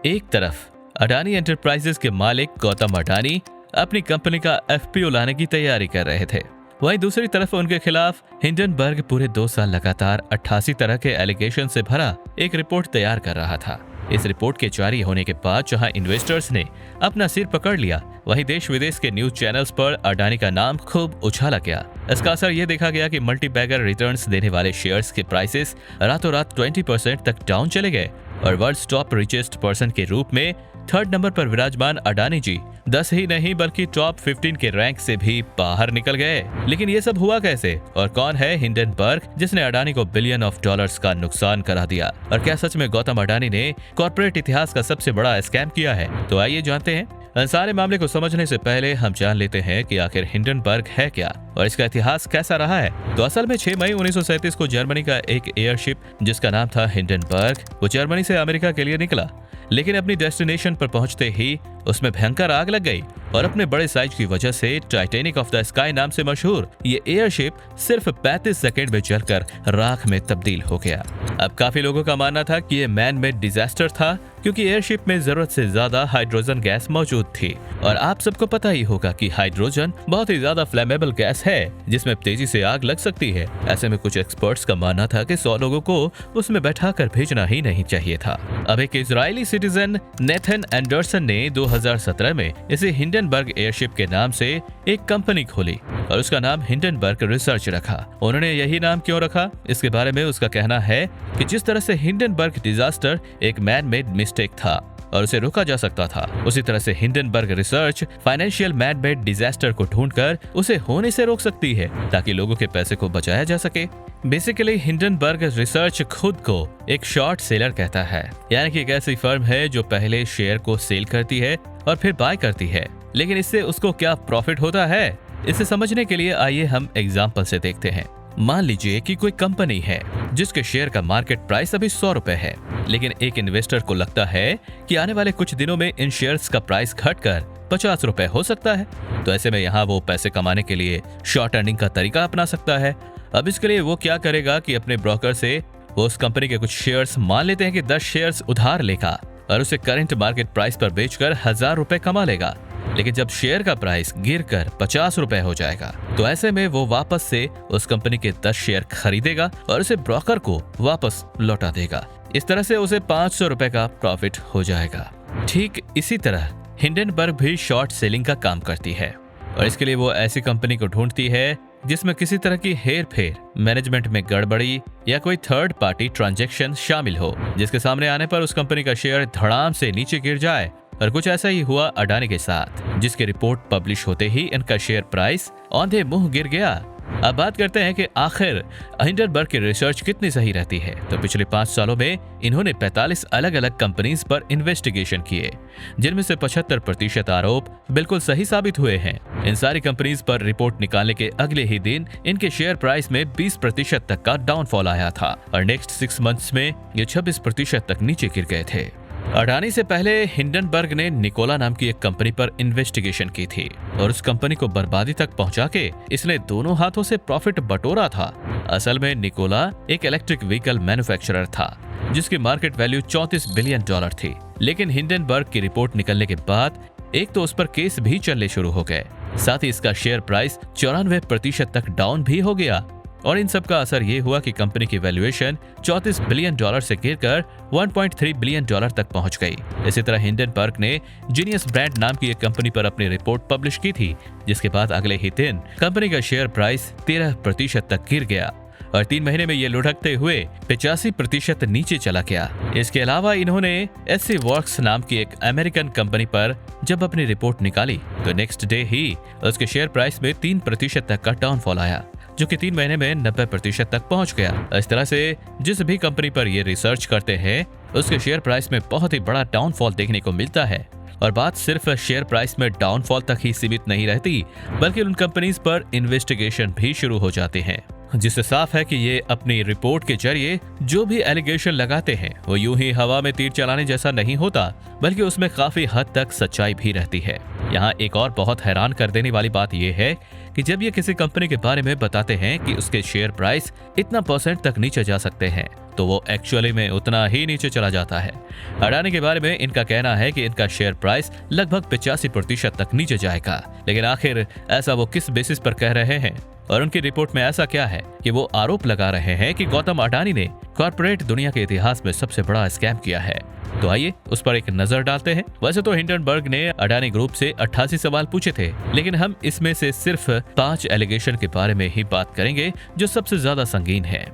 एक तरफ अडानी एंटरप्राइजेस के मालिक गौतम अडानी अपनी कंपनी का एफपीओ लाने की तैयारी कर रहे थे, वहीं दूसरी तरफ उनके खिलाफ हिंडनबर्ग पूरे 2 साल लगातार 88 तरह के एलिगेशन से भरा एक रिपोर्ट तैयार कर रहा था। इस रिपोर्ट के जारी होने के बाद जहां इन्वेस्टर्स ने अपना सिर पकड़ लिया, वहीं देश विदेश के न्यूज चैनल्स पर अडानी का नाम खूब उछाला गया। इसका असर यह देखा गया कि मल्टी बैगर रिटर्न्स देने वाले शेयर्स के प्राइसेस रातों रात 20% तक डाउन चले गए और वर्ल्ड टॉप रिचेस्ट पर्सन के रूप में 3rd नंबर पर विराजमान अडानी जी 10 ही नहीं बल्कि टॉप 15 के रैंक से भी बाहर निकल गए। लेकिन ये सब हुआ कैसे और कौन है हिंडनबर्ग जिसने अडानी को बिलियन ऑफ डॉलर्स का नुकसान करा दिया, और क्या सच में गौतम अडानी ने कॉर्पोरेट इतिहास का सबसे बड़ा स्कैम किया है? तो आइए जानते हैं। सारे मामले को समझने से पहले हम जान लेते हैं कि आखिर हिंडनबर्ग है क्या और इसका इतिहास कैसा रहा है। तो असल में 6 मई 1937 को जर्मनी का एक एयरशिप जिसका नाम था हिंडनबर्ग, वो जर्मनी से अमेरिका के लिए निकला, लेकिन अपनी डेस्टिनेशन पर पहुंचते ही उसमें भयंकर आग लग गई और अपने बड़े साइज की वजह से टाइटैनिक ऑफ द स्काई नाम से मशहूर ये एयरशिप सिर्फ 35 सेकंड में जलकर राख में तब्दील हो गया। अब काफी लोगों का मानना था कि ये मैन मेड डिजास्टर था क्योंकि एयरशिप में जरूरत से ज्यादा हाइड्रोजन गैस मौजूद थी और आप सबको पता ही होगा कि हाइड्रोजन बहुत ही ज्यादा फ्लेमेबल गैस है जिसमें तेजी से आग लग सकती है। ऐसे में कुछ एक्सपर्ट्स का मानना था कि 100 लोगों को उसमें बैठाकर भेजना ही नहीं चाहिए था। अब एक इजरायली सिटीजन नेथन एंडरसन ने 2017 में इसे हिंडनबर्ग एयरशिप के नाम से एक कंपनी खोली और उसका नाम हिंडनबर्ग रिसर्च रखा। उन्होंने यही नाम क्यों रखा, इसके बारे में उसका कहना है कि जिस तरह से हिंडनबर्ग डिजास्टर एक मैन मेड मिस्टेक था और उसे रोका जा सकता था, उसी तरह से Hindenburg research financial man made disaster को ढूंढकर उसे होने से रोक सकती है ताकि लोगों के पैसे को बचाया जा सके। बेसिकली हिंडनबर्ग रिसर्च खुद को एक शॉर्ट सेलर कहता है, यानी कि एक ऐसी फर्म है जो पहले शेयर को सेल करती है और फिर बाय करती है, लेकिन इससे उसको क्या प्रॉफिट होता है, इसे समझने के लिए आइए हम एग्जाम्पल से देखते हैं। मान लीजिए कि कोई कंपनी है जिसके शेयर का मार्केट प्राइस अभी 100 रुपए है, लेकिन एक इन्वेस्टर को लगता है कि आने वाले कुछ दिनों में इन शेयर्स का प्राइस घटकर 50 रुपए हो सकता है। तो ऐसे में यहाँ वो पैसे कमाने के लिए शॉर्ट अर्निंग का तरीका अपना सकता है। अब इसके लिए वो क्या करेगा कि अपने ब्रोकर से वो उस कंपनी के कुछ शेयर्स, मान लेते हैं कि 10 शेयर्स उधार लेगा और उसे करंट मार्केट प्राइस पर बेचकर 1000 रुपए कमा लेगा। लेकिन जब शेयर का प्राइस गिरकर 50 रुपए हो जाएगा तो ऐसे में वो वापस से उस कंपनी के 10 शेयर खरीदेगा और उसे ब्रोकर को वापस लौटा देगा। इस तरह से उसे 500 रुपए का प्रॉफिट हो जाएगा। ठीक इसी तरह हिंडनबर्ग भी शॉर्ट सेलिंग का काम करती है और इसके लिए वो ऐसी कंपनी को ढूंढती है जिसमें किसी तरह की हेर फेर, मैनेजमेंट में गड़बड़ी या कोई थर्ड पार्टी ट्रांजैक्शन शामिल हो, जिसके सामने आने पर उस कंपनी का शेयर धड़ाम से नीचे गिर जाए। और कुछ ऐसा ही हुआ अडानी के साथ, जिसकी रिपोर्ट पब्लिश होते ही इनका शेयर प्राइस औंधे मुंह गिर गया। अब बात करते हैं कि आखिर हिंडनबर्ग की रिसर्च कितनी सही रहती है। तो पिछले 5 सालों में इन्होंने 45 अलग अलग कंपनीज पर इन्वेस्टिगेशन किए, जिनमें से 75% आरोप बिल्कुल सही साबित हुए हैं। इन सारी कंपनीज पर रिपोर्ट निकालने के अगले ही दिन इनके शेयर प्राइस में 20% तक का डाउनफॉल आया था और नेक्स्ट 6 मंथ्स में ये 26% तक नीचे गिर गए थे। अडानी से पहले हिंडनबर्ग ने निकोला नाम की एक कंपनी पर इन्वेस्टिगेशन की थी और उस कंपनी को बर्बादी तक पहुंचा के इसने दोनों हाथों से प्रॉफिट बटोरा था। असल में निकोला एक इलेक्ट्रिक व्हीकल मैन्युफैक्चरर था जिसकी मार्केट वैल्यू 34 बिलियन डॉलर थी। लेकिन हिंडनबर्ग की रिपोर्ट निकलने के बाद एक तो उस पर केस भी चलने शुरू हो गए, साथ ही इसका शेयर प्राइस 94% तक डाउन भी हो गया और इन सब का असर ये हुआ कि कंपनी की वैल्यूएशन 34 बिलियन डॉलर से गिरकर 1.3 बिलियन डॉलर तक पहुंच गई। इसी तरह हिंडनबर्ग ने जीनियस ब्रांड नाम की एक कंपनी पर अपनी रिपोर्ट पब्लिश की थी, जिसके बाद अगले ही दिन कंपनी का शेयर प्राइस 13% तक गिर गया और 3 महीने में ये लुढ़कते हुए 85% नीचे चला गया। इसके अलावा इन्होंने एससी वर्क्स नाम की एक अमेरिकन कंपनी पर जब अपनी रिपोर्ट निकाली तो नेक्स्ट डे ही उसके शेयर प्राइस में 3% तक का डाउनफॉल आया, जो कि 3 महीने में 90% तक पहुंच गया। इस तरह से जिस भी कंपनी पर ये रिसर्च करते हैं उसके शेयर प्राइस में बहुत ही बड़ा डाउनफॉल देखने को मिलता है। और बात सिर्फ शेयर प्राइस में डाउनफॉल तक ही सीमित नहीं रहती, बल्कि उन कंपनीज पर इन्वेस्टिगेशन भी शुरू हो जाते हैं, जिससे साफ है कि ये अपनी रिपोर्ट के जरिए जो भी एलिगेशन लगाते हैं वो यूं ही हवा में तीर चलाने जैसा नहीं होता, बल्कि उसमें काफी हद तक सच्चाई भी रहती है। यहाँ एक और बहुत हैरान कर देने वाली बात यह है कि जब ये किसी कंपनी के बारे में बताते हैं कि उसके शेयर प्राइस इतना % तक नीचे जा सकते हैं, तो वो एक्चुअली में उतना ही नीचे चला जाता है। अडानी के बारे में इनका कहना है कि इनका शेयर प्राइस लगभग 85% तक नीचे जाएगा, लेकिन आखिर ऐसा वो किस बेसिस पर कह रहे हैं और उनकी रिपोर्ट में ऐसा क्या है कि वो आरोप लगा रहे हैं कि गौतम अडानी ने कॉर्पोरेट दुनिया के इतिहास में सबसे बड़ा स्कैम किया है। तो आइए उस पर एक नजर डालते हैं। वैसे तो हिंडनबर्ग ने अडानी ग्रुप से 88 सवाल पूछे थे, लेकिन हम इसमें से सिर्फ 5 एलिगेशन के बारे में ही बात करेंगे जो सबसे ज्यादा संगीन है।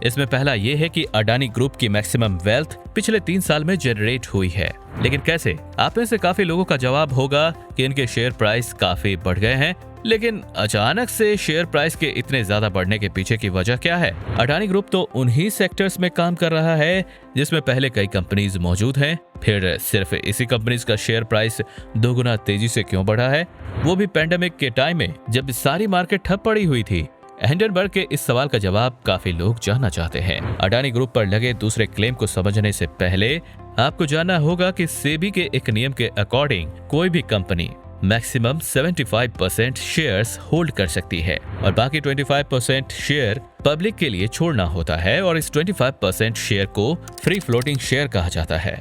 इसमें पहला ये है कि अडानी ग्रुप की मैक्सिमम वेल्थ पिछले 3 साल में जनरेट हुई है। लेकिन कैसे? आप में से काफी लोगों का जवाब होगा कि इनके शेयर प्राइस काफी बढ़ गए हैं, लेकिन अचानक से शेयर प्राइस के इतने ज्यादा बढ़ने के पीछे की वजह क्या है? अडानी ग्रुप तो उन्हीं सेक्टर्स में काम कर रहा है जिसमें पहले कई कंपनीज मौजूद हैं। फिर सिर्फ इसी कंपनीज का शेयर प्राइस 2 गुना तेजी से क्यों बढ़ा है, वो भी पैंडेमिक के टाइम में जब सारी मार्केट ठप पड़ी हुई थी? हिंडनबर्ग के इस सवाल का जवाब काफी लोग जानना चाहते हैं। अडानी ग्रुप पर लगे दूसरे क्लेम को समझने से पहले आपको जानना होगा कि सेबी के एक नियम के अकॉर्डिंग कोई भी कंपनी मैक्सिमम 75% शेयर्स होल्ड कर सकती है और बाकी 25% शेयर पब्लिक के लिए छोड़ना होता है और इस 25% शेयर को फ्री फ्लोटिंग शेयर कहा जाता है।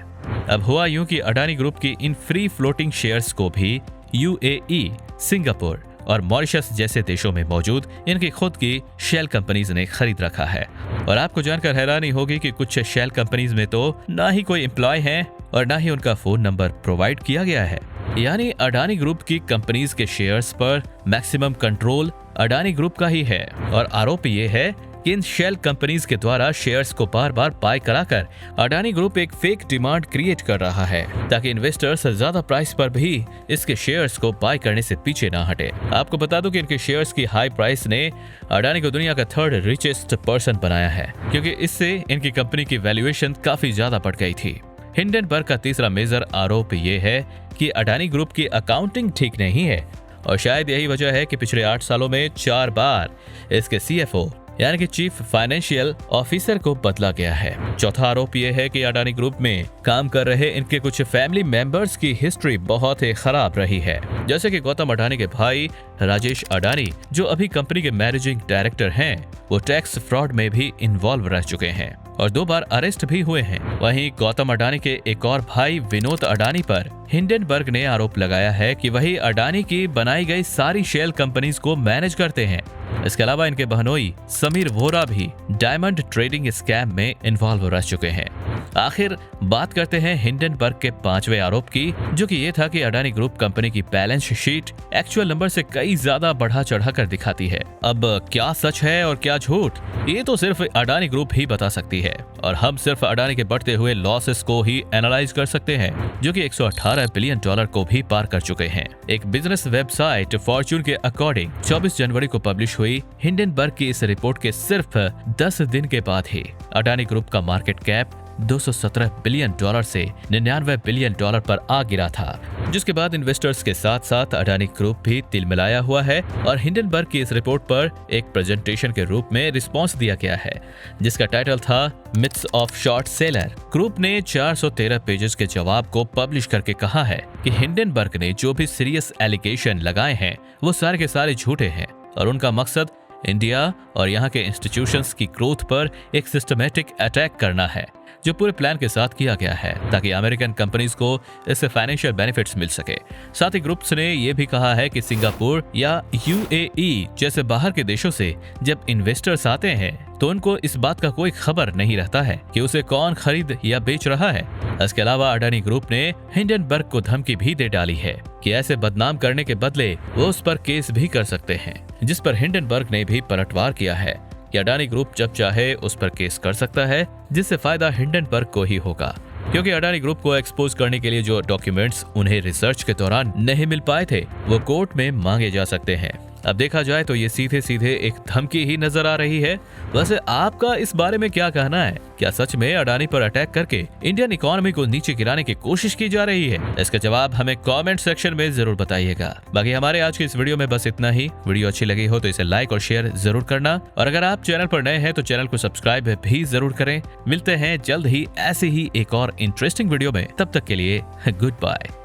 अब हुआ यूं कि अडानी ग्रुप की इन फ्री फ्लोटिंग शेयर्स को भी यूएई, सिंगापुर और मॉरिशस जैसे देशों में मौजूद इनकी खुद की शेल कंपनीज ने खरीद रखा है। और आपको जानकर हैरानी होगी कि कुछ शेल कंपनीज में तो ना ही कोई एम्प्लॉय है और ना ही उनका फोन नंबर प्रोवाइड किया गया है। यानी अडानी ग्रुप की कंपनीज के शेयर्स पर मैक्सिमम कंट्रोल अडानी ग्रुप का ही है और आरोप ये है कि इन शेल कंपनीज के द्वारा शेयर्स को बार बार बाय कराकर अडानी ग्रुप एक फेक डिमांड क्रिएट कर रहा है ताकि इन्वेस्टर्स ज्यादा प्राइस पर भी इसके शेयर्स को बाय करने से पीछे ना हटे। आपको बता दूं कि इनके शेयर्स की हाई प्राइस ने अडानी को दुनिया का 3rd रिचेस्ट पर्सन बनाया है, क्योंकि इससे इनकी कंपनी की वैल्यूएशन काफी ज्यादा बढ़ गई थी। हिंडनबर्ग का तीसरा मेजर आरोप ये है कि अडानी ग्रुप की अकाउंटिंग ठीक नहीं है और शायद यही वजह है कि पिछले 8 सालों में 4 बार इसके CFO यानी कि चीफ फाइनेंशियल ऑफिसर को बदला गया है। चौथा आरोप यह है कि अडानी ग्रुप में काम कर रहे इनके कुछ फैमिली मेंबर्स की हिस्ट्री बहुत ही खराब रही है, जैसे कि गौतम अडानी के भाई राजेश अडानी जो अभी कंपनी के मैनेजिंग डायरेक्टर हैं, वो टैक्स फ्रॉड में भी इन्वॉल्व रह चुके हैं और 2 बार अरेस्ट भी हुए हैं। वहीं गौतम अडानी के एक और भाई विनोद अडानी पर हिंडनबर्ग ने आरोप लगाया है कि वही अडानी की बनाई गई सारी शेल कंपनीज को मैनेज करते हैं। इसके अलावा इनके बहनोई समीर वोरा भी डायमंड ट्रेडिंग स्कैम में इन्वॉल्व रह चुके हैं। आखिर बात करते हैं हिंडनबर्ग के 5वें आरोप की, जो कि ये था कि अडानी ग्रुप कंपनी की बैलेंस शीट एक्चुअल नंबर से कई ज्यादा बढ़ा चढ़ा कर दिखाती है। अब क्या सच है और क्या झूठ, ये तो सिर्फ अडानी ग्रुप ही बता सकती है और हम सिर्फ अडानी के बढ़ते हुए लॉसेस को ही एनालाइज कर सकते हैं, जो कि $118 बिलियन को भी पार कर चुके हैं। एक बिजनेस वेबसाइट फॉर्च्यून के अकॉर्डिंग 24 जनवरी को पब्लिश हुई हिंडनबर्ग की इस रिपोर्ट के सिर्फ 10 दिन के बाद ही अडानी ग्रुप का मार्केट कैप $217 बिलियन से $99 बिलियन पर आ गिरा था, जिसके बाद इन्वेस्टर्स के साथ साथ अडानी ग्रुप भी तिलमिलाया हुआ है और हिंडनबर्ग की इस रिपोर्ट पर एक प्रेजेंटेशन के रूप में रिस्पांस दिया गया है, जिसका टाइटल था myths of short seller. Group ने 413 पेजेस के जवाब को पब्लिश करके कहा है कि हिंडनबर्ग ने जो भी सीरियस एलिगेशन लगाए हैं वो सारे के सारे झूठे हैं और उनका मकसद इंडिया और यहाँ के इंस्टीट्यूशंस की ग्रोथ पर एक सिस्टमैटिक अटैक करना है, जो पूरे प्लान के साथ किया गया है ताकि अमेरिकन कंपनीज को इससे फाइनेंशियल बेनिफिट्स मिल सके। साथ ही ग्रुप्स ने यह भी कहा है कि सिंगापुर या यूएई जैसे बाहर के देशों से जब इन्वेस्टर्स आते हैं तो उनको इस बात का कोई खबर नहीं रहता है कि उसे कौन खरीद या बेच रहा है। इसके अलावा अडानी ग्रुप ने हिंडनबर्ग को धमकी भी दे डाली है कि ऐसे बदनाम करने के बदले वो उस पर केस भी कर सकते हैं, जिस पर हिंडनबर्ग ने भी पलटवार किया है कि अडानी ग्रुप जब चाहे उस पर केस कर सकता है, जिससे फायदा हिंडनबर्ग को ही होगा, क्योंकि अडानी ग्रुप को एक्सपोज करने के लिए जो डॉक्यूमेंट्स उन्हें रिसर्च के दौरान नहीं मिल पाए थे वो कोर्ट में मांगे जा सकते हैं। अब देखा जाए तो ये सीधे सीधे एक धमकी ही नजर आ रही है। वैसे आपका इस बारे में क्या कहना है? क्या सच में अडानी पर अटैक करके इंडियन इकोनॉमी को नीचे गिराने की कोशिश की जा रही है? इसका जवाब हमें कमेंट सेक्शन में जरूर बताइएगा। बाकी हमारे आज की इस वीडियो में बस इतना ही। वीडियो अच्छी लगी हो तो इसे लाइक और शेयर जरूर करना और अगर आप चैनल पर नए हैं तो चैनल को सब्सक्राइब भी जरूर करें। मिलते हैं जल्द ही ऐसे ही एक और इंटरेस्टिंग वीडियो में, तब तक के लिए गुड बाय।